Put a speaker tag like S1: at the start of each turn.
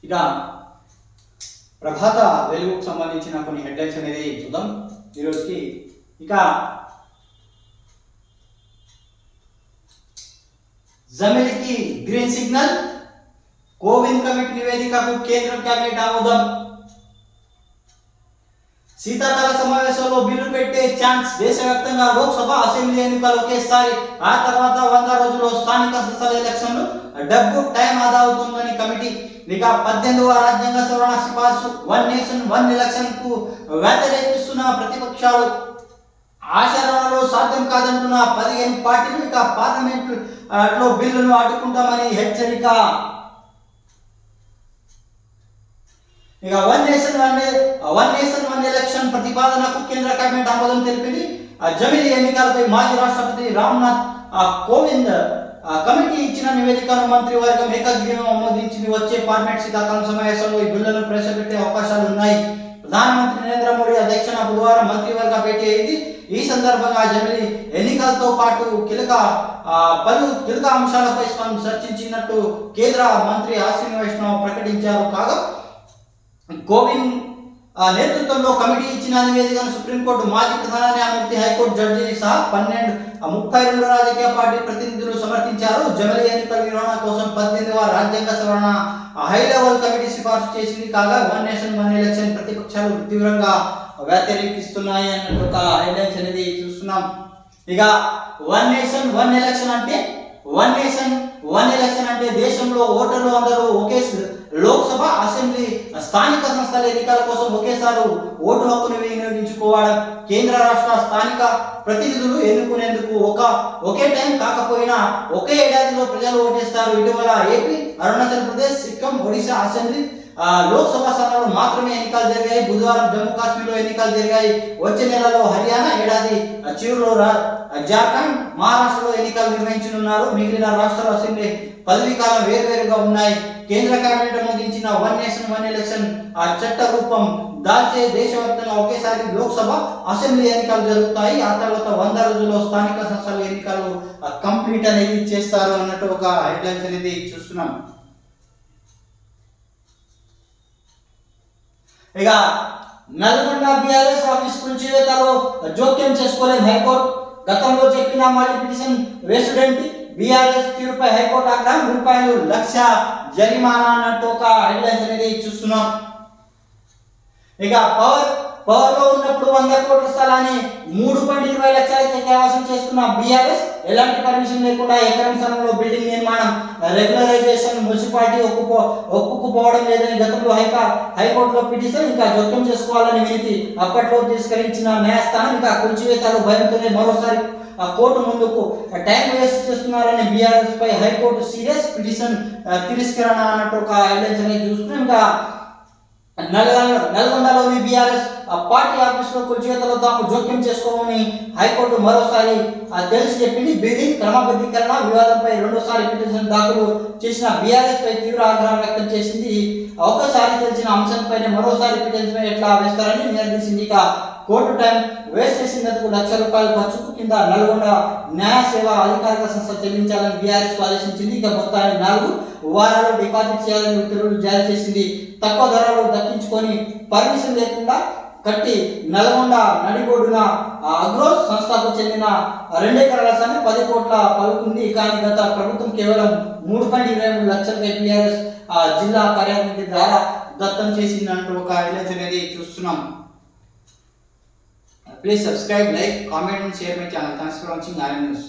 S1: ఇక ప్రభాత వెలుగుకు సంబంధించిన కొన్ని హెడ్లైన్స్ అనేది చూద్దాం ఈరోజుకి. ఇక జమిలికి గ్రీన్ సిగ్నల్, కోవింద్ కమిటీ నివేదికకు కేంద్రం కేబినెట్ ఆమోదం, శీతాకాల సమావేశంలో బిల్లు పెట్టే ఛాన్స్, దేశవ్యాప్తంగా లోక్సభ అసెంబ్లీ ఎన్నికలు ఒకేసారి, ఆ తర్వాత 100 రోజుల్లో స్థానిక సంస్థల ఎలక్షన్లు, డబ్బు టైం ఆదా అవుతుందని కమిటీ. ఇక 18వ రాజ్యాంగ సవరణ సిఫార్సు, 1 నేషన్ 1 ఎలక్షన్ కు వ్యతిరేకిస్తున్న ప్రతిపక్షాలు, ఆచరణలో సాధ్యం కాదంటున్న 15 పార్టీలు, ఇక పార్లమెంట్ లో బిల్లును అడ్డుకుంటామని హెచ్చరిక. ఇక 1 నేషన్ 1 ఎలక్షన్ ప్రతిపాదనకు కేంద్ర కేబినెట్ ఆమోదం తెలిపింది. జమిలి ఎన్నికలపై మాజీ రాష్ట్రపతి రామ్నాథ్ కోవింద్ కమిటీ ఇచ్చిన నివేదికను మంత్రివర్గం ఏకగ్రీవం ఆమోదించింది. వచ్చే పార్లమెంట్ శీతాకాలం సమావేశంలో ఈ బిల్లును ప్రవేశపెట్టే అవకాశాలు ఉన్నాయి. ప్రధానమంత్రి నరేంద్ర మోడీ అధ్యక్షతన బుధవారం మంత్రివర్గ భేటీ అయింది. ఈ సందర్భంగా జమిలి ఎన్నికలతో పాటు పలు కీలక అంశాలపై చర్చించినట్టు కేంద్ర మంత్రి అశ్విని వైష్ణవ్ ప్రకటించారు. కాగా కోవింద్ నేతృత్వంలో కమిటీ ఇచ్చిన నివేదికను సుప్రీంకోర్టు మాజీ ప్రధాన న్యాయమూర్తి, హైకోర్టు జడ్జి సహా 32 రాజకీయ పార్టీ ప్రతినిధులు సమర్థించారు. జమిలి ఎన్నికల నిర్వహణ కోసం 18వ రాజ్యాంగ సవరణ హై లెవెల్ కమిటీ సిఫార్సు చేసింది. కాగా 1 నేషన్ 1 ఎలక్షన్ ప్రతిపక్షాలు తీవ్రంగా వ్యతిరేకిస్తున్నాయి అన్నట్టు ఒక హెడ్లైన్స్ అనేది చూస్తున్నాం. ఇక 1 నేషన్ 1 ఎలక్షన్ అంటే 1 నేషన్ 1 ఎలక్షన్ అంటే దేశంలో ఓటర్లు అందరూ ఒకే లోక్సభ, అసెంబ్లీ, స్థానిక సంస్థల ఎన్నికల కోసం ఒకేసారి ఓటు హక్కును వినియోగించుకోవడం. కేంద్ర రాష్ట్ర స్థానిక ప్రతినిధులు ఎన్నుకునేందుకు ఒకే టైం కాకపోయినా ఒకే ఏడాదిలో ప్రజలు ఓటేస్తారు. ఇటీవల ఏపీ, అరుణాచల్ ప్రదేశ్, సిక్కిం, ఒడిశా అసెంబ్లీ, లోక్సభ స్థానాల్లో మాత్రమే ఎన్నికలు జరిగాయి. బుధవారం జమ్మూ కాశ్మీర్లో ఎన్నికలు జరిగాయి. వచ్చే నెలలో హర్యానా, ఏడాది చివరిలో జార్ఖండ్, మహారాష్ట్రలో ఎన్నికలు నిర్వహించనున్నారు. మిగిలిన రాష్ట్రాల అసెంబ్లీ పదవీ కాలం వేరువేరుగా ఉన్నాయి. కేంద్ర కేబినెట్ ఆమోదించిన 1 నేషన్ 1 ఎలక్షన్ చట్ట రూపం దాల్చే దేశవ్యాప్తంగా ఒకేసారి లోక్సభ, అసెంబ్లీ ఎన్నికలు జరుగుతాయి. ఆ తర్వాత 100 రోజుల్లో స్థానిక సంస్థల ఎన్నికలు కంప్లీట్ అనేది చేస్తారు అన్నట్టు ఒక హెడ్లైన్స్ అనేది చూస్తున్నాం. ఇక నల్గొండ బీఆర్ఎస్ ఆఫీస్ కూల్చివేతలో జోక్యం చేసుకోలేదు హైకోర్టు. గతంలో చెప్పిన మళ్ళీ పిటిషన్ వేసుడేంటి, బీఆర్ఎస్ తీరుపై హైకోర్టు ఆగ్రహం, ₹1,00,000 జరిమానా అన్నట్టు ఒక హెడ్లైన్స్ అనేది చూస్తున్నాం. ఇక పవర్ లో ఉన్నప్పుడు 100 కోట్ల స్థలాన్ని 3.20 లక్షలకి కైవసం చేసుకున్న బీఆర్ఎస్ ఎలాంటి పర్మిషన్ లేకుండా ఎకరం స్థలంలో బిల్డింగ్ నిర్మాణం, రెగ్యులరైజేషన్ మున్సిపాలిటీ ఒప్పుకుపోవడం లేదని గతంలో హైకోర్టులో పిటిషన్ ఇంకా జోక్యం చేసుకోవాలని వినతి అప్పట్లో తిరస్కరించిన న్యాయస్థానం ఇంకా కూల్చివేతలు భయంతోనే మరోసారి కోర్టు ముందుకు టైం వేస్ట్ చేస్తున్నారని బీఆర్ఎస్ పై హైకోర్టు సీరియస్ పిటిషన్ తిరస్కరణ అన్నట్టు ఒక హెడ్లైన్స్ అనేది చూస్తున్నాం. ఇంకా నల్గొండలోని బీఆర్ఎస్ పార్టీ ఆఫీసులో కూల్చివేతలో తాము జోక్యం చేసుకోమని హైకోర్టు మరోసారి తెలిసి చెప్పింది. బిల్డింగ్ క్రమబద్ధీకరణ వివాదంపై రెండోసారి పిటిషన్ దాఖలు చేసిన బీఆర్ఎస్ పై తీవ్ర ఆగ్రహం వ్యక్తం చేసింది. ఒకసారి తెలిసిన అంశంపైనే మరోసారి పిటిషన్ ఎట్లా వేస్తారని నిలదీసింది. ఇక కోర్టు టైం వేస్ట్ చేసినందుకు ₹1,00,000 ఖర్చుకు కింద నల్గొండ న్యాయ సేవా అధికారిక సంస్థ చెల్లించాలని బీఆర్ఎస్ ఆదేశించింది. ఇక మొత్తాన్ని 4 వారాలు డిపాజిట్ చేయాలని ఉత్తర్వులు జారీ చేసింది. తక్కువ ధరలు దక్కించుకొని పర్మిషన్ లేకుండా కట్టి నల్గొండ నడిబొడ్డున అగ్రోస్ సంస్థకు చెందిన 2 ఎకరాల స్థానం 10 కోట్ల పలుకుంది. కానీ గత ప్రభుత్వం కేవలం 3.23 లక్షలకే బీఆర్ఎస్ జిల్లా కార్యాలయం ద్వారా దత్తం చేసిందంటూ ఒక హైలైట్ అనేది చూస్తున్నాం. Please subscribe, like, comment and share my channel. Thanks for watching RN News.